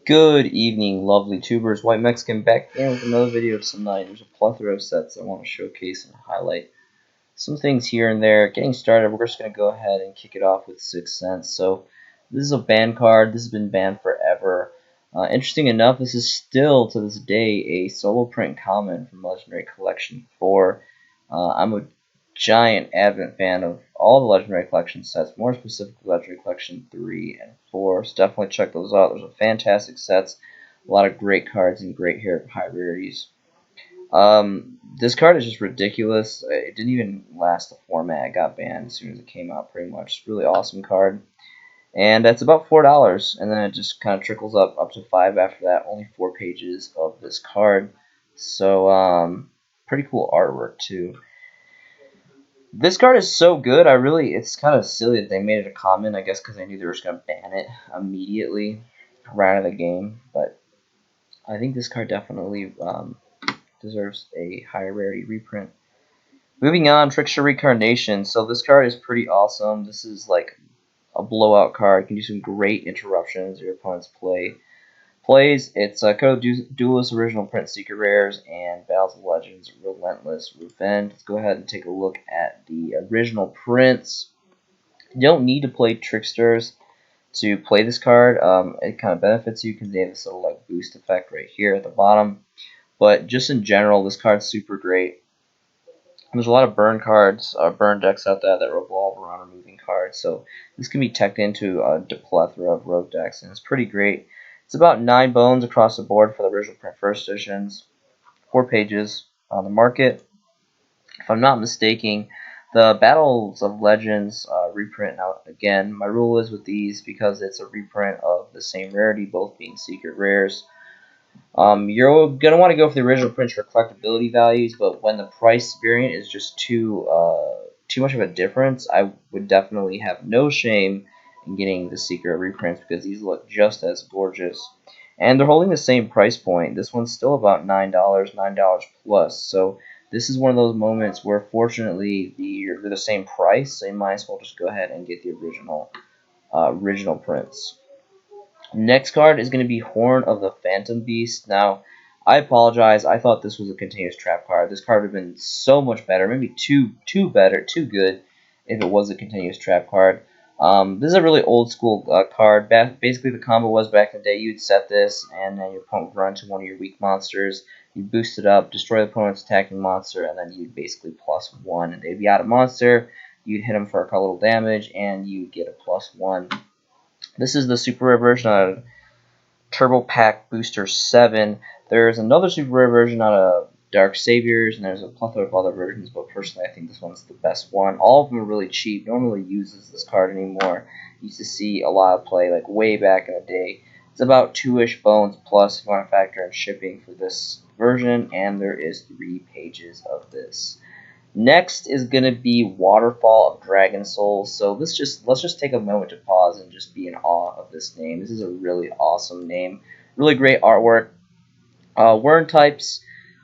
Good evening, lovely tubers. White Mexican back again with another video tonight. There's a plethora of sets I want to showcase and highlight. Some things here and there. Getting started, we're just going to go ahead and kick it off with 6 cents. So this is a ban card. This has been banned forever. Interesting enough, this is still, to this day, a solo print common from Legendary Collection 4. I'm a giant avid fan of all the Legendary Collection sets, more specifically Legendary Collection 3 and 4, so definitely check those out. There's a fantastic sets, a lot of great cards and great high rarities. This card is just ridiculous. It didn't even last the format. It got banned as soon as it came out, pretty much. Really awesome card. And it's about $4, and then it just kind of trickles up to 5 after that. Only 4 pages of this card. So, pretty cool artwork, too. This card is so good, it's kind of silly that they made it a common, I guess because they knew they were just going to ban it immediately right out of the game. But I think this card definitely deserves a higher rarity reprint. Moving on, Trickster Reincarnation. So this card is pretty awesome. This is like a blowout card. It can do some great interruptions your opponent's plays. It's Code Duelist Original Print Secret Rares and Battles of Legends Relentless Revenge. Let's go ahead and take a look at the original prints. You don't need to play Tricksters to play this card. It kind of benefits you because they have this little like boost effect right here at the bottom. But just in general, this card's super great. There's a lot of burn cards, burn decks out there that revolve around removing cards, so this can be teched into a plethora of rogue decks, and it's pretty great. It's about 9 bones across the board for the original print first editions, 4 pages on the market. If I'm not mistaken, the Battles of Legends reprint. Now, again, my rule is with these, because it's a reprint of the same rarity, both being secret rares. You're going to want to go for the original prints for collectability values, but when the price variant is just too much of a difference, I would definitely have no shame in getting the secret reprints because these look just as gorgeous. And they're holding the same price point. This one's still about $9, $9 plus. So this is one of those moments where fortunately they're the same price, so you might as well just go ahead and get the original prints. Next card is going to be Horn of the Phantom Beast. Now, I apologize. I thought this was a continuous trap card. This card would have been so much better, maybe too good, if it was a continuous trap card. This is a really old school card. Basically, the combo was back in the day, you'd set this, and then your opponent would run to one of your weak monsters. You'd boost it up, destroy the opponent's attacking monster, and then you'd basically +1. And they'd be out of monster. You'd hit them for a little damage, and you'd get a +1. This is the super rare version out of Turbo Pack Booster 7. There's another super rare version out of Dark Saviors, and there's a plethora of other versions, but personally I think this one's the best one. All of them are really cheap. No one really uses this card anymore. Used to see a lot of play like way back in the day. It's about 2-ish bones plus if you want to factor in shipping for this version, and there is 3 pages of this. Next is going to be Waterfowl of Dragon Souls. So let's just take a moment to pause and just be in awe of this name. This is a really awesome name. Really great artwork. Archetypes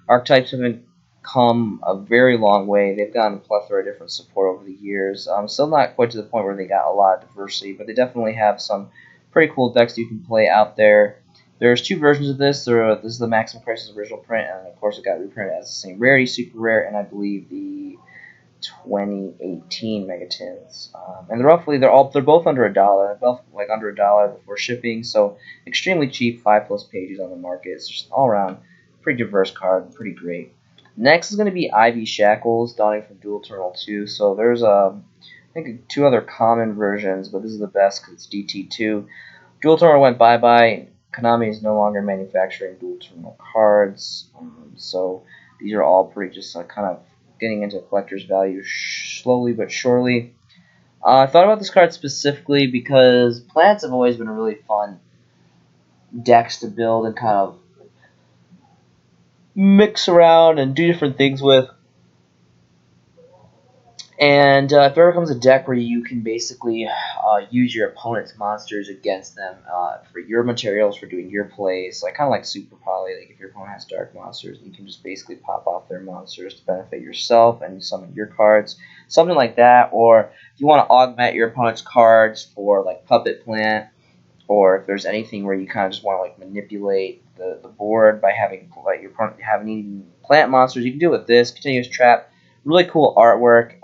have come a very long way. They've gotten a plethora of different support over the years. Still not quite to the point where they got a lot of diversity, but they definitely have some pretty cool decks you can play out there. There's 2 versions of this. This is the Maximum Crisis original print, and of course it got reprinted as the same rarity, super rare, and I believe the 2018 Megatins. And they're both under $1. They're both like under $1 before shipping, so extremely cheap. 5+ pages on the market. It's just all around pretty diverse card, pretty great. Next is going to be Ivy Shackles, dawning from Dual Eternal 2. So there's I think 2 other common versions, but this is the best because it's DT2. Dual Eternal went bye-bye. Konami is no longer manufacturing Dual Eternal cards, so these are all pretty just kind of getting into collector's value slowly but surely. I thought about this card specifically because plants have always been a really fun decks to build and kind of mix around and do different things with. And if there ever comes a deck where you can basically use your opponent's monsters against them for your materials, for doing your plays, like kind of like Super Poly, like if your opponent has dark monsters, you can just basically pop off their monsters to benefit yourself and summon your cards, something like that. Or if you want to augment your opponent's cards for like Puppet Plant or if there's anything where you kind of just want to like manipulate the board by having like your opponent having plant monsters, you can do it with this continuous trap. Really cool artwork.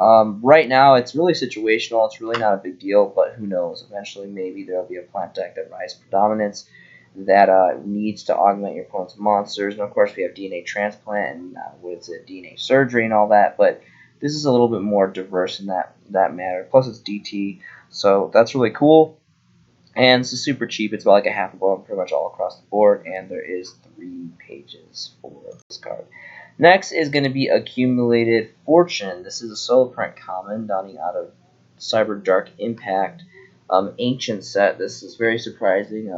Right now it's really situational. It's really not a big deal, but who knows? Eventually, maybe there'll be a plant deck that rises predominance that needs to augment your opponent's monsters. And of course, we have DNA Transplant and what is it, DNA Surgery and all that. But this is a little bit more diverse in that matter. Plus, it's DT, so that's really cool. And this is super cheap. It's about like a half a bone pretty much all across the board. And there is 3 pages for this card. Next is going to be Accumulated Fortune. This is a solo print common dawning out of Cyber Dark Impact Ancient set. This is very surprising.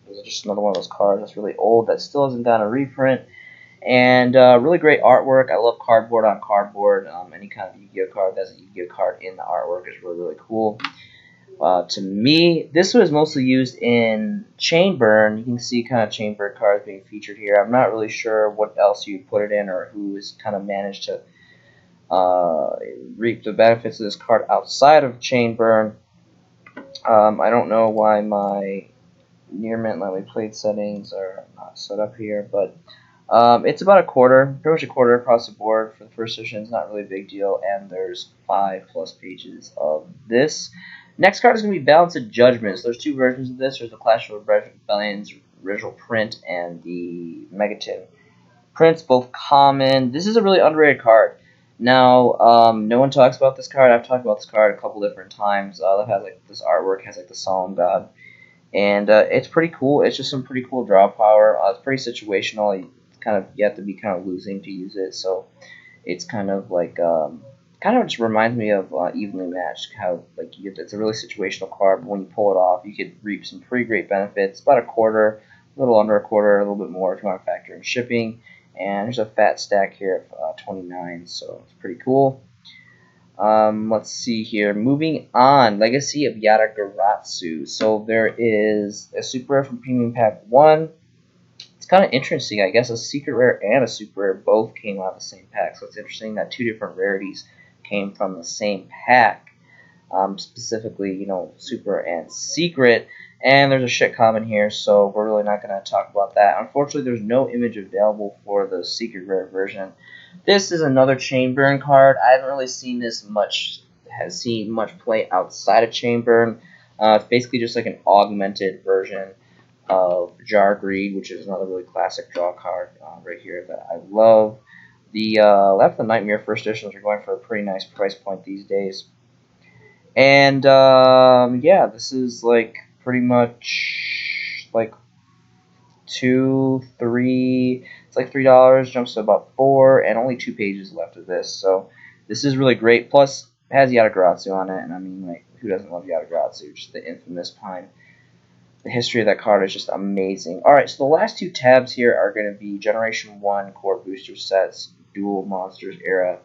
This is just another one of those cards that's really old that still hasn't gotten a reprint. And really great artwork. I love cardboard on cardboard. Any kind of Yu-Gi-Oh card that's a Yu-Gi-Oh card in the artwork is really, really cool. To me, this was mostly used in Chain Burn. You can see kind of Chain Burn cards being featured here. I'm not really sure what else you put it in or who has kind of managed to reap the benefits of this card outside of Chain Burn. I don't know why my near mint lightly played settings are not set up here, but it's about a quarter, pretty much a quarter across the board for the first edition. It's not really a big deal, and there's 5+ pages of this. Next card is going to be Balance of Judgment. So there's 2 versions of this. There's the Clash of Rebellions original print and the Megaton prints, both common. This is a really underrated card. Now, no one talks about this card. I've talked about this card a couple different times. That has like this artwork has like the Solemn God, and it's pretty cool. It's just some pretty cool draw power. It's pretty situational. You have to be kind of losing to use it, so it's kind of like kind of just reminds me of Evenly Matched. How like it's a really situational card, but when you pull it off, you could reap some pretty great benefits. About a quarter, a little under a quarter, a little bit more if you want to factor in shipping. And there's a fat stack here of 29, so it's pretty cool. Let's see here. Moving on, Legacy of Yatagarasu. So there is a super rare from Premium Pack 1. It's kind of interesting. I guess a secret rare and a super rare both came out of the same pack. So it's interesting that 2 different rarities came from the same pack. Specifically, super and secret. And there's a shit common here, so we're really not going to talk about that. Unfortunately, there's no image available for the secret rare version. This is another Chain Burn card. I haven't really seen this much play outside of Chain Burn. It's basically just like an augmented version of Jar Greed, which is another really classic draw card right here that I love. The Left of the Nightmare first editions are going for a pretty nice price point these days. And yeah, this is like pretty much like $2-3. It's like $3, jumps to about $4, and only 2 pages left of this. So this is really great. Plus, it has Yatagarasu on it, and I mean, like, who doesn't love Yatagarasu? Just the infamous pine. The history of that card is just amazing. All right, so the last 2 tabs here are going to be Generation 1 core booster sets, Dual Monsters era.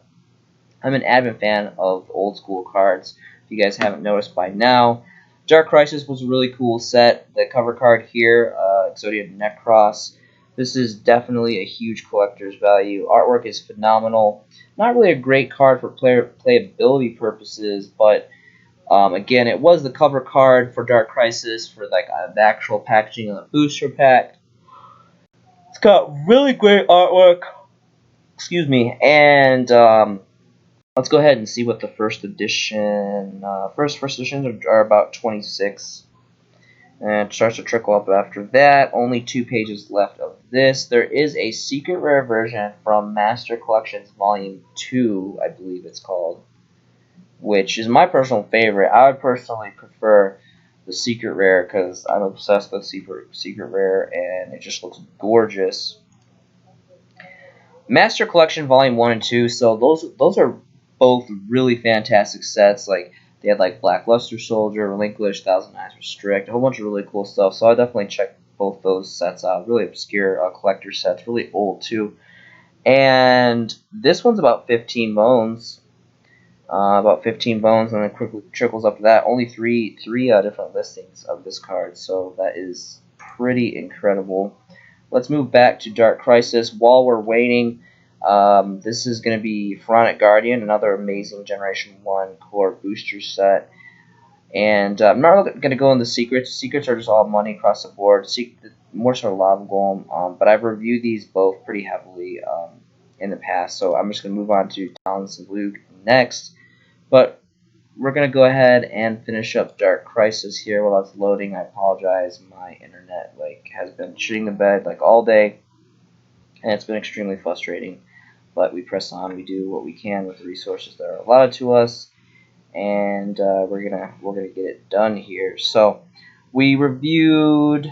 I'm an avid fan of old school cards. If you guys haven't noticed by now, Dark Crisis was a really cool set. The cover card here, Exodia Necros. This is definitely a huge collector's value. Artwork is phenomenal. Not really a great card for playability purposes, but again, it was the cover card for Dark Crisis for like the actual packaging of the booster pack. It's got really great artwork. Excuse me, and let's go ahead and see what the first edition. First editions are about 26, and it starts to trickle up after that. Only 2 pages left of this. There is a secret rare version from Master Collections Volume 2, I believe it's called, which is my personal favorite. I would personally prefer the secret rare because I'm obsessed with secret rare, and it just looks gorgeous. Master Collection Volume 1 and 2, so those are both really fantastic sets. Like, they had like Black Luster Soldier, Relinquish, Thousand Eyes Restrict, a whole bunch of really cool stuff. So I definitely check both those sets out. Really obscure collector sets, really old too. And this one's about 15 bones. And then quickly trickles up to that. Only three different listings of this card, so that is pretty incredible. Let's move back to Dark Crisis. While we're waiting, this is going to be Pharaonic Guardian, another amazing Generation 1 core booster set. And I'm not going to go into secrets. Secrets are just all money across the board. More so lava golem. But I've reviewed these both pretty heavily in the past. So I'm just going to move on to Talents of Luke next. But we're going to go ahead and finish up Dark Crisis here while that's loading. I apologize. My internet has been shitting the bed all day. And it's been extremely frustrating. But we press on. We do what we can with the resources that are allotted to us. And we're gonna get it done here. So we reviewed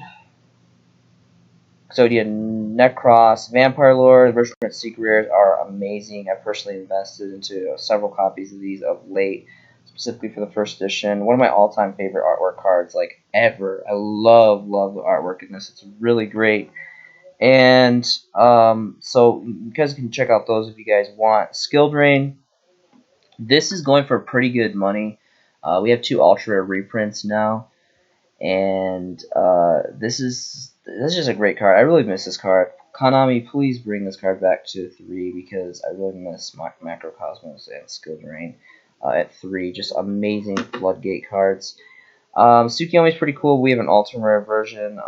Exodia Necros, Vampire Lord, the Virtual Print Secret Rares are amazing. I've personally invested into several copies of these of late, specifically for the first edition. One of my all-time favorite artwork cards ever. I love the artwork in this. It's really great. And so you guys can check out those if you guys want. Skill Drain. This is going for pretty good money. We have 2 ultra rare reprints now, and this is just a great card. I really miss this card. Konami, please bring this card back to 3 because I really miss Macrocosmos and Skill Drain at 3. Just amazing floodgate cards. Tsukiyomi is pretty cool. We have an ultra rare version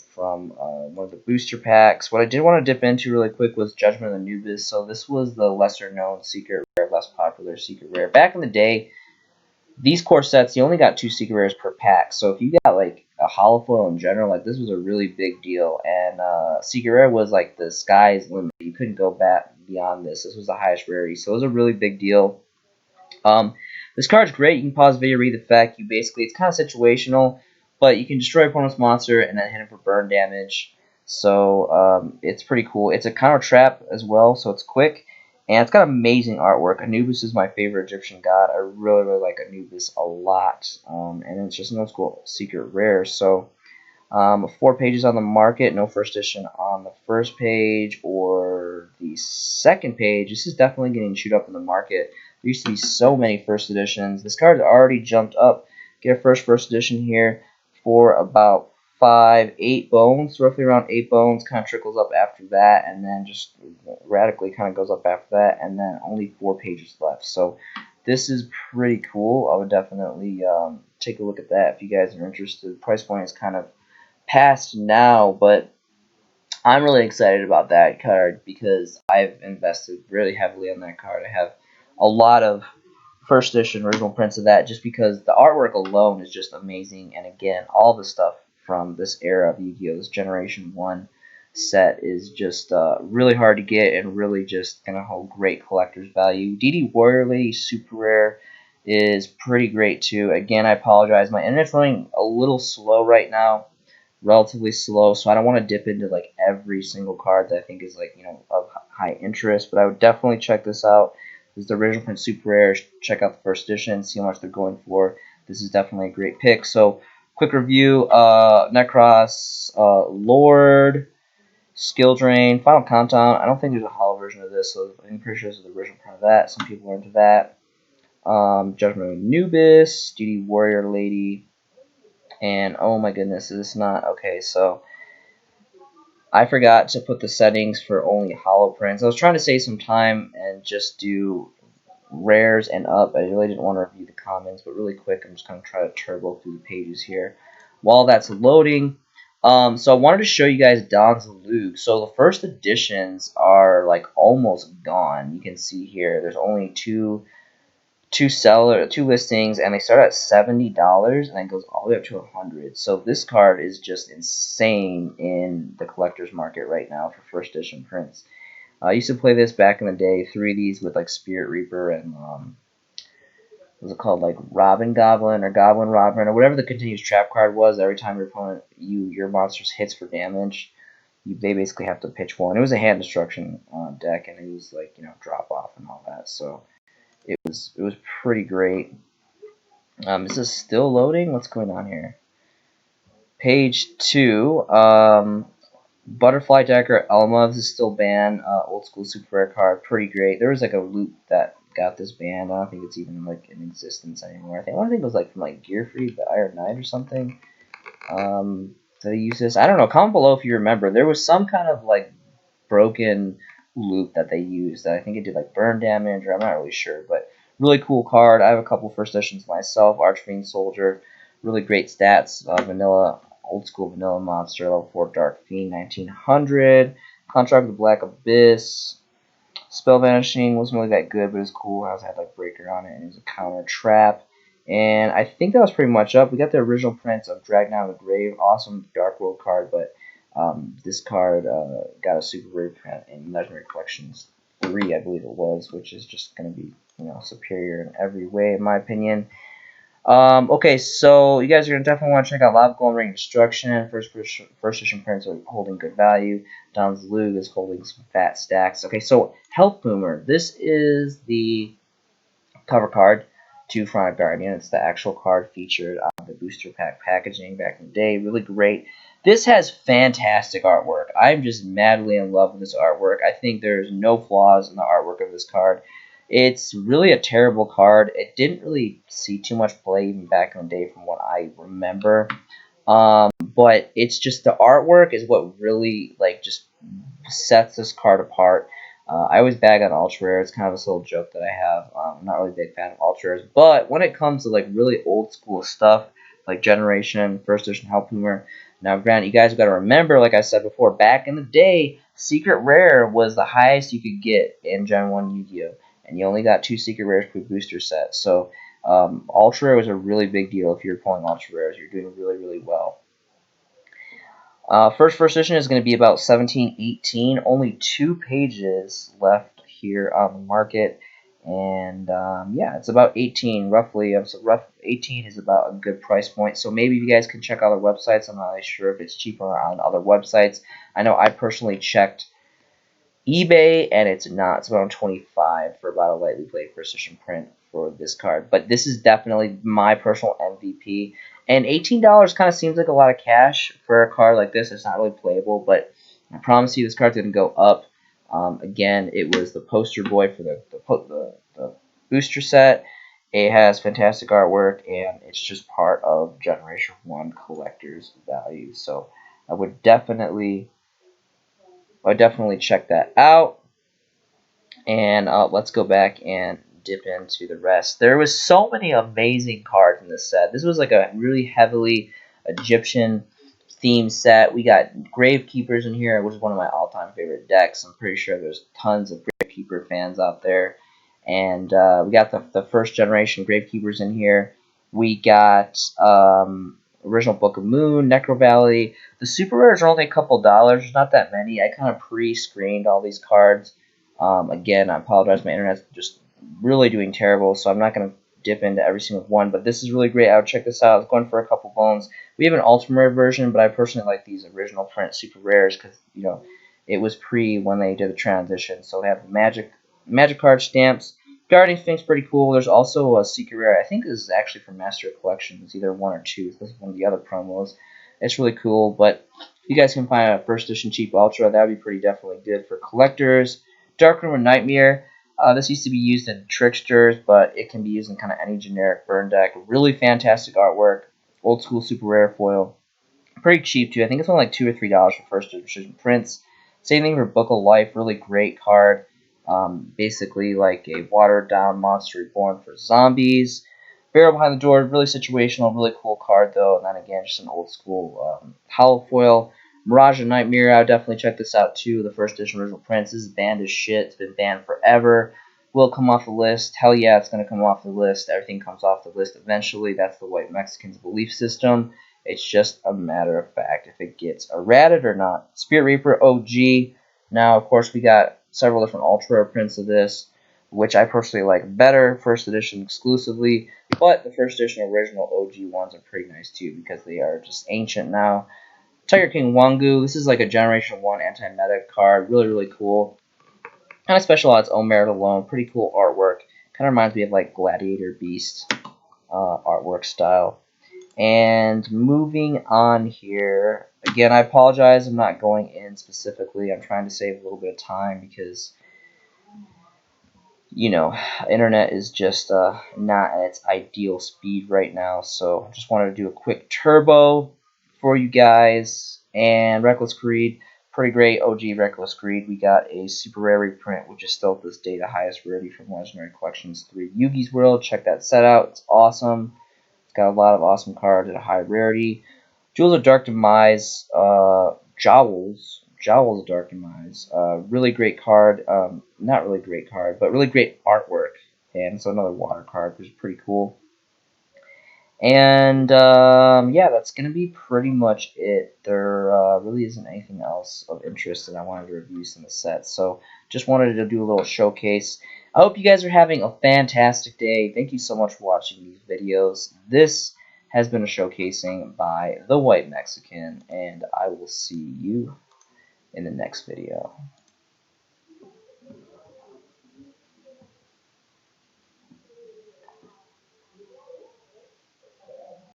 from one of the booster packs. What I did want to dip into really quick was Judgment of Anubis. So this was the lesser known secret rare, less popular secret rare. Back in the day, these core sets, you only got 2 secret rares per pack. So if you got a hollow foil in general, this was a really big deal. And secret rare was the sky's limit. You couldn't go back beyond this. This was the highest rarity. So it was a really big deal. This card's great. You can pause video, read the effect. It's kind of situational, but you can destroy opponent's monster and then hit him for burn damage. So it's pretty cool. It's a counter trap as well, so it's quick. And it's got amazing artwork. Anubis is my favorite Egyptian god. I really, really like Anubis a lot. And it's just an old school secret rare. So 4 pages on the market, no first edition on the first page or the second page. This is definitely getting chewed up in the market. There used to be so many first editions. This card's already jumped up. Get a first edition here for about 8 bones, roughly around 8 bones. Kind of trickles up after that, and then just radically kind of goes up after that, and then only 4 pages left. So this is pretty cool. I would definitely take a look at that if you guys are interested. The price point is kind of past now, but I'm really excited about that card because I've invested really heavily on that card. I have a lot of first edition original prints of that just because the artwork alone is just amazing. And again, all the stuff from this era of Yu-Gi-Oh! This Generation 1 set is just really hard to get and really just going to hold great collector's value. DD Warrior Lady Super Rare is pretty great too. Again, I apologize. My internet's running a little slow right now. Relatively slow, so I don't want to dip into every single card that I think is of high interest, but I would definitely check this out. This is the original print super rare. Check out the first edition, see how much they're going for. This is definitely a great pick. So quick review: Necros, Lord, Skill Drain, Final Countdown. I don't think there's a hollow version of this, so I'm pretty sure this is the original print of that. Some people are into that. Judgment of Anubis, DD Warrior Lady. And oh my goodness, is this not okay? So I forgot to put the settings for only hollow prints. I was trying to save some time and just do rares and up. I really didn't want to review the comments, but really quick, I'm just going to try to turbo through the pages here while that's loading. So I wanted to show you guys Dons of Luke. So the first editions are almost gone. You can see here there's only two listings, and they start at $70 and it goes all the way up to $100. So this card is just insane in the collector's market right now for first edition prints. I used to play this back in the day, 3Ds with Spirit Reaper and what was it called, Robin Goblin or Goblin Robin or whatever the continuous trap card was. Every time your opponent your monsters hits for damage, they basically have to pitch one. It was a hand destruction deck, and it was drop off and all that. So it was pretty great. Is this still loading? What's going on here? Page 2. Butterfly Decker Elma. This is still banned. Old school super rare card. Pretty great. There was a loot that got this banned. I don't think it's even in existence anymore. I think it was from Gear Free, the Iron Knight or something. Did they use this? I don't know. Comment below if you remember. There was some kind of broken loop that they used that I think it did burn damage, or I'm not really sure, but Really cool card. I have a couple first editions myself. Archfiend Soldier, really great stats. Vanilla, old school vanilla monster, level 4 Dark Fiend, 1900. Contract with the Black Abyss. Spell Vanishing wasn't really that good, but it was cool. It had like Breaker on it, and it was a counter trap. And I think that was pretty much up. We got the original prints of Dragon Out of the Grave. Awesome Dark World card, but this card got a super rare print in Legendary Collections 3, I believe it was, which is just going to be, you know, superior in every way, in my opinion. Okay, so you guys are gonna definitely want to check out Lava Golem Ring Destruction. First edition prints are holding good value. Don's Lug is holding some fat stacks. Okay, so Health Boomer. This is the cover card to Chronic Guardian. It's the actual card featured on the booster pack packaging back in the day. Really great. This has fantastic artwork. I'm just madly in love with this artwork. I think there's no flaws in the artwork of this card. It's really a terrible card. It didn't really see too much play even back in the day from what I remember. But it's just the artwork is what really like just sets this card apart. I always bag on ultra rare. It's kind of a little joke that I have. I'm not really a big fan of ultra rares, but when it comes to like really old school stuff like Generation, First Edition Health Boomer. Now, granted, you guys have got to remember, like I said before, back in the day, Secret Rare was the highest you could get in Gen 1 Yu-Gi-Oh! And you only got 2 Secret Rares per booster set. So, ultra rare was a really big deal. If you're pulling ultra rares, you're doing really, really well. First edition is going to be about 1718. Only 2 pages left here on the market. And yeah, it's about 18 roughly. So rough 18 is about a good price point. So maybe you guys can check other websites. I'm not really sure if it's cheaper on other websites. I know I personally checked eBay, and it's not. It's around 25 for about a lightly played precision print for this card. But this is definitely my personal MVP. And $18 kind of seems like a lot of cash for a card like this. It's not really playable, but I promise you this card's going to go up. Again, it was the poster boy for the booster set. It has fantastic artwork, and it's just part of Generation 1 collector's value. So I would definitely check that out. And let's go back and dip into the rest. There was so many amazing cards in this set. This was like a really heavily Egyptian themed set. We got Gravekeepers in here, which is one of my all-time favorite decks. I'm pretty sure there's tons of Gravekeeper fans out there. And we got the first generation Gravekeepers in here. We got original Book of Moon, Necro Valley. The super rares are only a couple dollars. There's not that many. I kind of pre-screened all these cards. Again, I apologize. My internet's just really doing terrible, so I'm not going to dip into every single one. But this is really great. I would check this out. I was going for a couple bones. We have an ultra rare version, but I personally like these original print super rares because, you know, it was pre when they did the transition. So they have the magic card stamps. Guardian Sphinx pretty cool. There's also a secret rare. I think this is actually from Master of Collection. It's either 1 or 2. This is one of the other promos. It's really cool. But if you guys can find a first edition cheap ultra, that would be pretty definitely good for collectors. Darkroom and Nightmare. This used to be used in Tricksters, but it can be used in kind of any generic burn deck. Really fantastic artwork. Old school super rare foil. Pretty cheap too. I think it's only like $2 or $3 for first edition prints. Same thing for Book of Life. Really great card. Basically like a watered down monster reborn for zombies. Barrel Behind the Door. Really situational. Really cool card though. And then again, just an old school hollow foil. Mirage and Nightmare, I would definitely check this out too. The first edition original prints. This is banned as shit. It's been banned forever. Will it come off the list? Hell yeah, it's going to come off the list. Everything comes off the list eventually. That's the white Mexicans' belief system. It's just a matter of fact if it gets errated or not. Spirit Reaper OG. Now, of course, we got several different ultra rare prints of this, which I personally like better. First edition exclusively. But the first edition original OG ones are pretty nice too because they are just ancient now. Tiger King Wangu. This is like a Generation 1 anti-meta card. Really, really cool. Kind of special on its own merit alone. Pretty cool artwork. Kind of reminds me of like Gladiator Beast artwork style. And moving on here. Again, I apologize. I'm not going in specifically. I'm trying to save a little bit of time because, you know, internet is just not at its ideal speed right now. So I just wanted to do a quick turbo for you guys. And Reckless Creed. pretty great OG Reckless Greed. We got a super rare reprint, which is still at this day the highest rarity from Legendary Collections 3 Yugi's World. Check that set out. It's awesome. It's got a lot of awesome cards at a high rarity. Jewels of Dark Demise, Jowls of Dark Demise. Really great card. Not really great card, but really great artwork. And so another water card, which is pretty cool. And yeah, that's going to be pretty much it. There really isn't anything else of interest that I wanted to review in the set. So just wanted to do a little showcase. I hope you guys are having a fantastic day. Thank you so much for watching these videos. This has been a showcasing by the White Mexican, and I will see you in the next video.